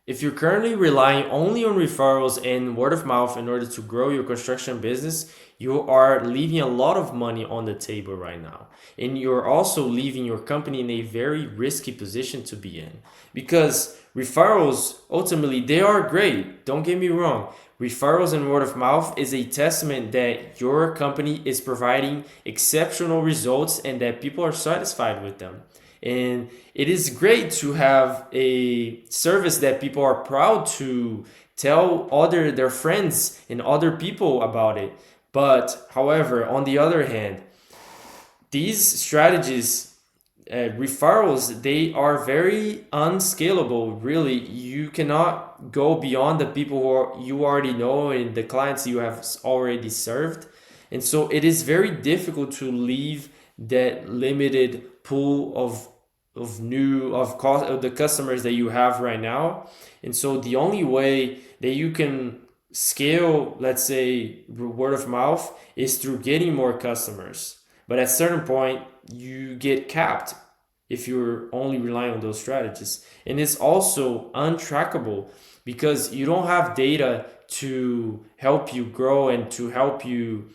If you're currently relying only on referrals and word of mouth in order to grow your construction business, you are leaving a lot of money on the table right now. And you're also leaving your company in a very risky position to be in. Because referrals, ultimately, they are great. Don't get me wrong. Referrals and word of mouth is a testament that your company is providing exceptional results and that people are satisfied with them. And it is great to have a service that people are proud to tell other their friends and other people about it. But however, on the other hand, these strategies, referrals, they are very unscalable. Really, you cannot go beyond the people you already know and the clients you have already served. And so it is very difficult to leave that limited pool of cost of the customers that you have right now. And so the only way that you can scale, let's say, word of mouth, is through getting more customers. But at a certain point, you get capped if you're only relying on those strategies. And it's also untrackable because you don't have data to help you grow and to help you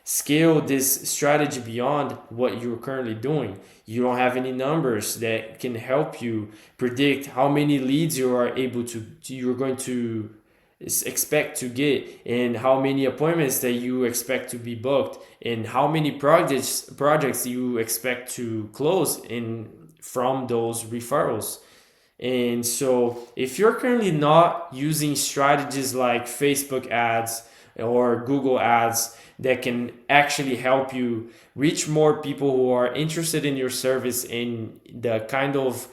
scale this strategy beyond what you're currently doing. You don't have any numbers that can help you predict how many leads you are able to you're going to expect to get, and how many appointments that you expect to be booked, and how many projects you expect to close in from those referrals. And so if you're currently not using strategies like Facebook ads or Google ads that can actually help you reach more people who are interested in your service, in the kind of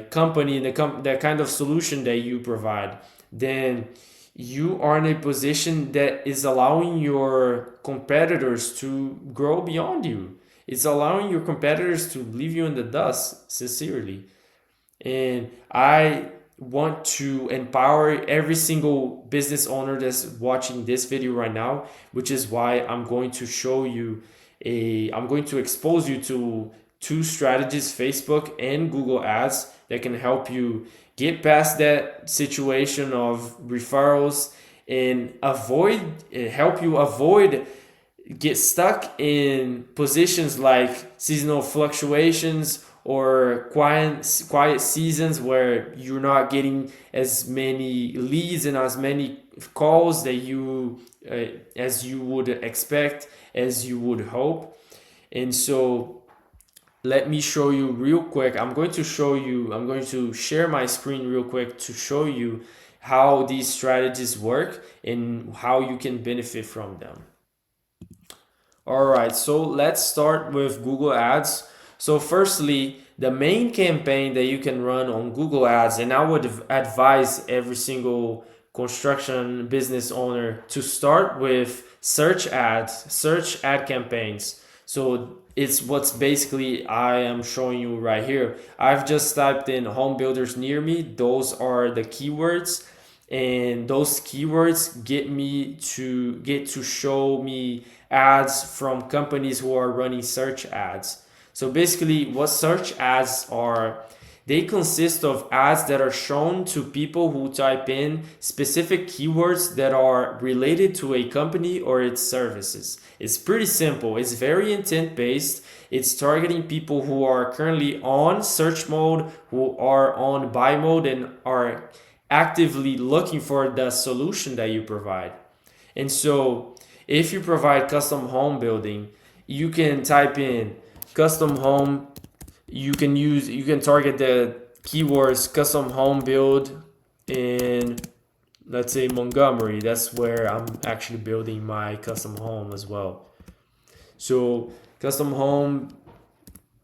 company and the kind of solution that you provide, then you are in a position that is allowing your competitors to grow beyond you. It's allowing your competitors to leave you in the dust, sincerely. And I want to empower every single business owner that's watching this video right now, which is why I'm going to expose you to two strategies, Facebook and Google ads, that can help you get past that situation of referrals and help you avoid get stuck in positions like seasonal fluctuations or quiet seasons where you're not getting as many leads and as many calls that you as you would expect, as you would hope. And so let me show you real quick. I'm going to share my screen real quick to show you how these strategies work and how you can benefit from them. All right, so let's start with Google Ads. So firstly, the main campaign that you can run on Google Ads, and I would advise every single construction business owner to start with search ads, search ad campaigns. So it's what's basically I am showing you right here. I've just typed in home builders near me. Those are the keywords, and those keywords get to show me ads from companies who are running search ads. So basically, what search ads are, they consist of ads that are shown to people who type in specific keywords that are related to a company or its services. It's pretty simple. It's very intent based. It's targeting people who are currently on search mode, who are on buy mode, and are actively looking for the solution that you provide. And so if you provide custom home building, you can type in custom home. You can target the keywords custom home build in, let's say, Montgomery. That's where I'm actually building my custom home as well. So custom home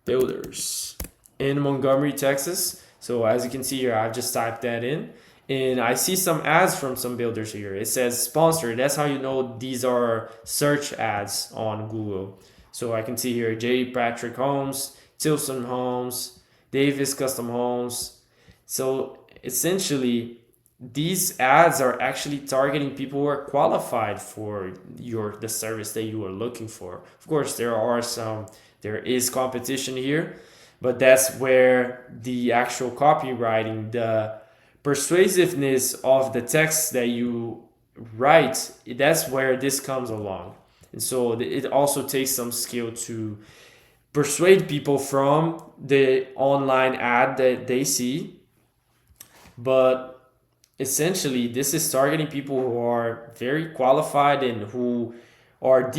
builders in Montgomery, Texas. So as you can see here, I've just typed that in, and I see some ads from some builders here. It says sponsored. That's how you know these are search ads on Google. So I can see here J. Patrick Homes, Tilson Homes, Davis Custom Homes. So essentially, these ads are actually targeting people who are qualified for the service that you are looking for. Of course, there is competition here, but that's where the actual copywriting, the persuasiveness of the text that you write, that's where this comes along. And so it also takes some skill to persuade people from the online ad that they see. But essentially, this is targeting people who are very qualified and who are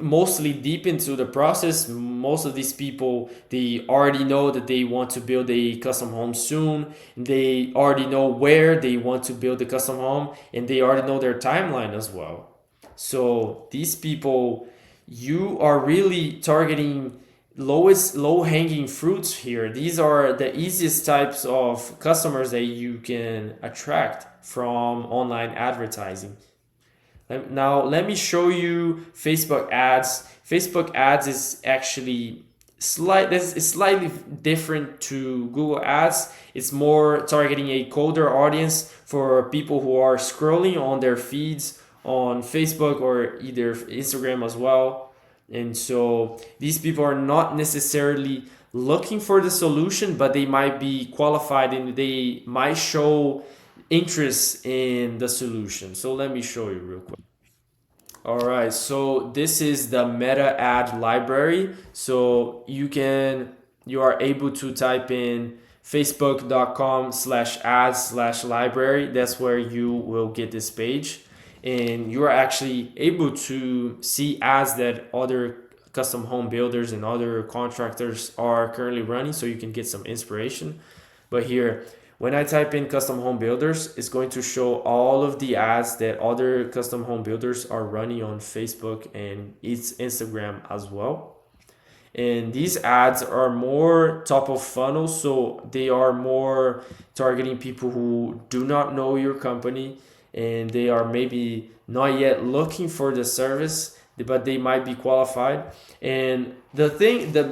mostly deep into the process. Most of these people, they already know that they want to build a custom home soon. They already know where they want to build the custom home, and they already know their timeline as well. So these people, you are really targeting low hanging fruits here. These are the easiest types of customers that you can attract from online advertising. Now, let me show you Facebook ads. Facebook ads is actually slightly different to Google ads. It's more targeting a colder audience for people who are scrolling on their feeds on Facebook or either Instagram as well. And so these people are not necessarily looking for the solution, but they might be qualified and they might show interest in the solution. So let me show you real quick. All right, so this is the meta ad library. So you are able to type in facebook.com/ads/library. That's where you will get this page. And you are actually able to see ads that other custom home builders and other contractors are currently running, so you can get some inspiration. But here, when I type in custom home builders, it's going to show all of the ads that other custom home builders are running on Facebook and it's Instagram as well. And these ads are more top of funnel, so they are more targeting people who do not know your company and they are maybe not yet looking for the service, but they might be qualified. And the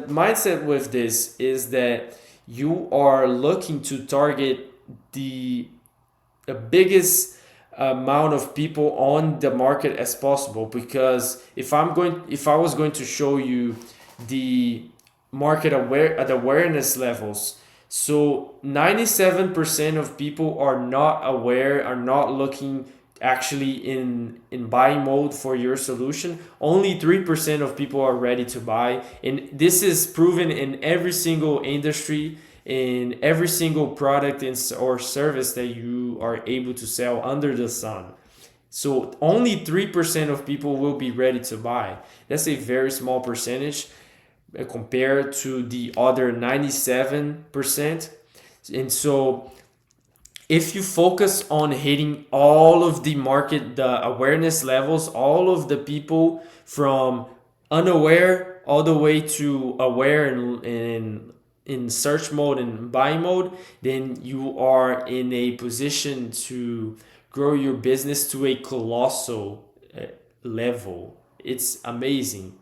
mindset with this is that you are looking to target the biggest amount of people on the market as possible, because if I was going to show you the awareness levels, so 97% of people are not aware, are not looking actually in buying mode for your solution. Only 3% of people are ready to buy, and this is proven in every single industry, in every single product or service that you are able to sell under the sun. So only 3% of people will be ready to buy. That's a very small percentage compared to the other 97%. And so if you focus on hitting all of the awareness levels, all of the people from unaware all the way to aware and in search mode and buying mode, then you are in a position to grow your business to a colossal level. It's amazing.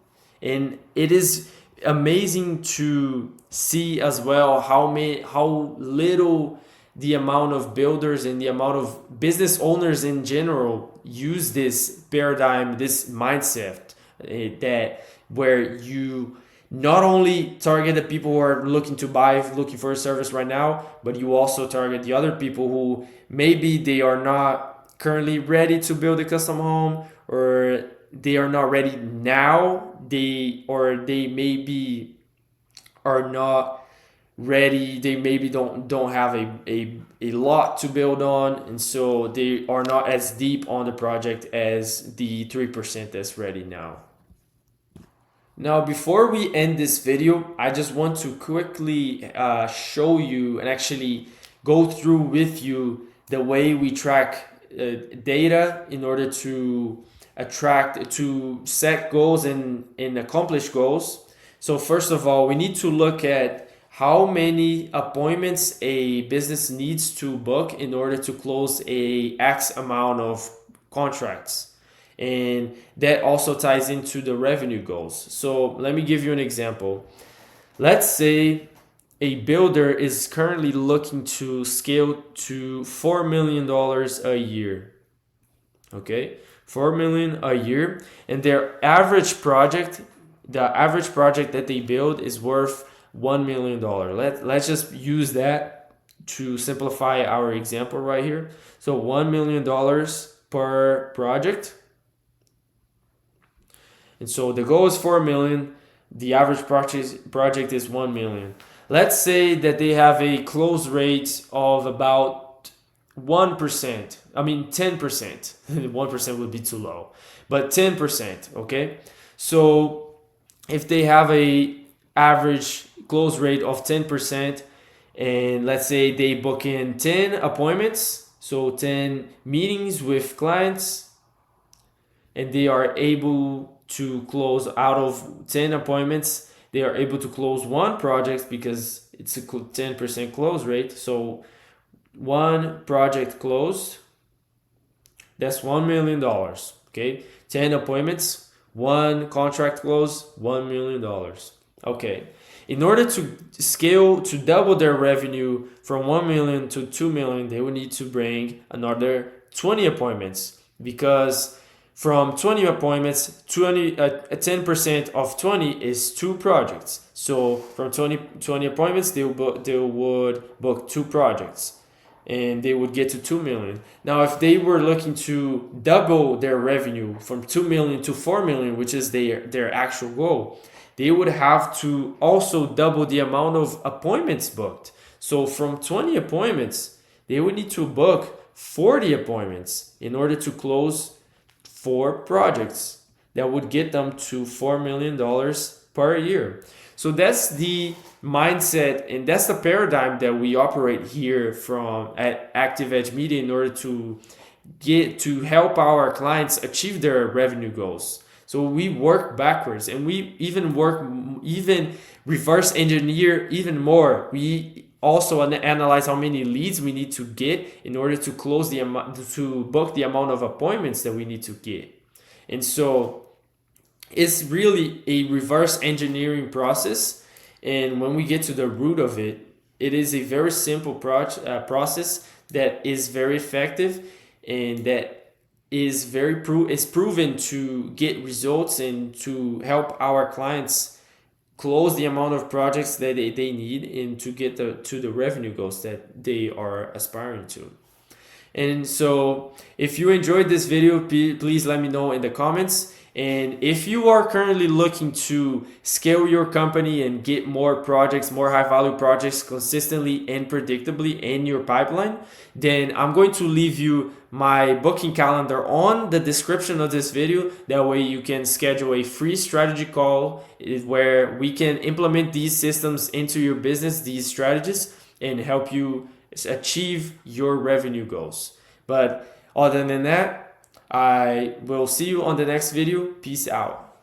And it is amazing to see as well how little the amount of builders and the amount of business owners in general use this paradigm, this mindset, that where you not only target the people who are looking for a service right now, but you also target the other people who maybe they are not currently ready to build a custom home, or they are not ready now. They maybe are not ready. They maybe don't have a lot to build on, and so they are not as deep on the project as the 3% that's ready now. Now, before we end this video, I just want to quickly show you and actually go through with you the way we track data in order to set goals and accomplish goals. So first of all, we need to look at how many appointments a business needs to book in order to close a X amount of contracts. And that also ties into the revenue goals. So let me give you an example. Let's say a builder is currently looking to scale to $4 million a year. Okay, $4 million a year, and the average project that they build is worth $1 million. Let's just use that to simplify our example right here. So $1 million per project. And so the goal is 4 million. The average project is 1 million. Let's say that they have a close rate of about 1%. I mean 10%. 1% would be too low. But 10%, okay? So if they have a average close rate of 10%, and let's say they book in 10 appointments, so 10 meetings with clients, and they are able to close out of 10 appointments, they are able to close one project because it's a 10% close rate. So one project closed, that's $1 million. Okay, 10 appointments, one contract close, $1 million. Okay, in order to scale to double their revenue from 1 million to 2 million, they will need to bring another 20 appointments, because from 20 appointments, 10% of 20 is 2 projects. So from 20 appointments, they would book 2 projects, and they would get to 2 million. Now, if they were looking to double their revenue from 2 million to 4 million, which is their actual goal, they would have to also double the amount of appointments booked. So from 20 appointments, they would need to book 40 appointments in order to close 4 projects. That would get them to $4 million per year. So that's the mindset, and that's the paradigm that we operate here from at Active Edge Media in order to help our clients achieve their revenue goals. So we work backwards, and we even reverse engineer even more. We also analyze how many leads we need to get in order to close to book the amount of appointments that we need to get. And so it's really a reverse engineering process. And when we get to the root of it, it is a very simple process that is very effective, and that is proven to get results and to help our clients close the amount of projects that they need, and to get to the revenue goals that they are aspiring to. And so if you enjoyed this video, please let me know in the comments. And if you are currently looking to scale your company and get more projects, more high value projects consistently and predictably in your pipeline, then I'm going to leave you my booking calendar on the description of this video. That way you can schedule a free strategy call where we can implement these systems into your business, these strategies, and help you achieve your revenue goals. But other than that, I will see you on the next video. Peace out.